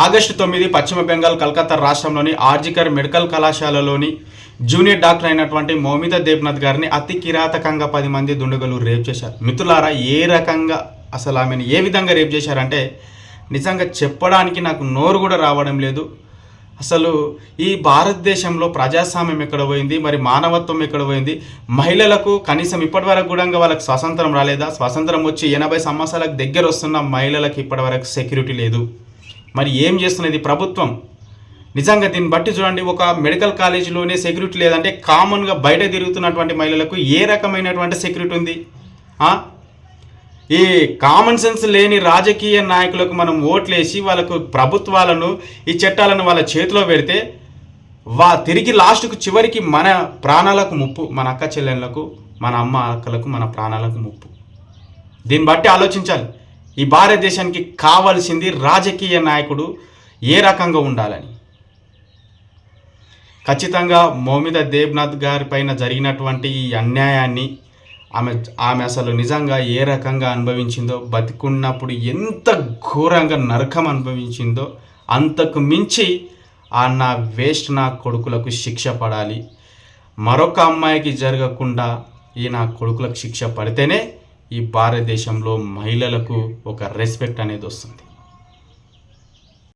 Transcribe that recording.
August 9 పశ్చిమ బెంగాల్ కలకత్తా రాష్ట్రంలోని RG Kar medical కళాశాలలోని junior doctor అయినటువంటి మౌమితా దేబ్నాథ్ గారిని అతి కిరాతకంగా 10 మంది దుండగులు రేప్ చేశారు. మిత్రులారా, ఏ రకంగా అసలు ఆమెను ఏ విధంగా రేప్ చేశారంటే నిజంగా చెప్పడానికి నాకు నోరు కూడా రావడం లేదు. అసలు ఈ భారతదేశంలో ప్రజాస్వామ్యం ఎక్కడ పోయింది, మరి మానవత్వం ఎక్కడ పోయింది? మహిళలకు కనీసం ఇప్పటి వరకు కూడా వాళ్ళకి స్వాతంత్రం రాలేదా? స్వాతంత్రం వచ్చి 80 సంవత్సరాలకు దగ్గర వస్తున్న మహిళలకు ఇప్పటి వరకు సెక్యూరిటీ లేదు. మరి ఏం చేస్తున్నది ప్రభుత్వం? నిజంగా దీన్ని బట్టి చూడండి, ఒక మెడికల్ కాలేజీలోనే సెక్యూరిటీ లేదంటే కామన్గా బయట తిరుగుతున్నటువంటి మహిళలకు ఏ రకమైనటువంటి సెక్యూరిటీ ఉంది? ఈ కామన్ సెన్స్ లేని రాజకీయ నాయకులకు మనం ఓట్లేసి వాళ్ళకు ప్రభుత్వాలను ఈ చట్టాలను వాళ్ళ చేతిలో పెడితే తిరిగి లాస్ట్కు చివరికి మన ప్రాణాలకు ముప్పు, మన అక్క చెల్లెళ్ళకు, మన అమ్మ అక్కలకు, మన ప్రాణాలకు ముప్పు. దీన్ని బట్టి ఆలోచించాలి. ఈ భారతదేశానికి కావాల్సింది రాజకీయ నాయకుడు ఏ రకంగా ఉండాలని. ఖచ్చితంగా మౌమితా దేబ్నాథ్ గారి పైన జరిగినటువంటి ఈ అన్యాయాన్ని ఆమె అసలు నిజంగా ఏ రకంగా అనుభవించిందో, బతికున్నప్పుడు ఎంత ఘోరంగా నరకం అనుభవించిందో అంతకు మించి నా వేస్ట్ నా కొడుకులకు శిక్ష పడాలి. మరొక అమ్మాయికి జరగకుండా నా కొడుకులకు శిక్ష పడితేనే ఈ భారతదేశంలో మహిళలకు ఒక రెస్పెక్ట్ అనేది వస్తుంది.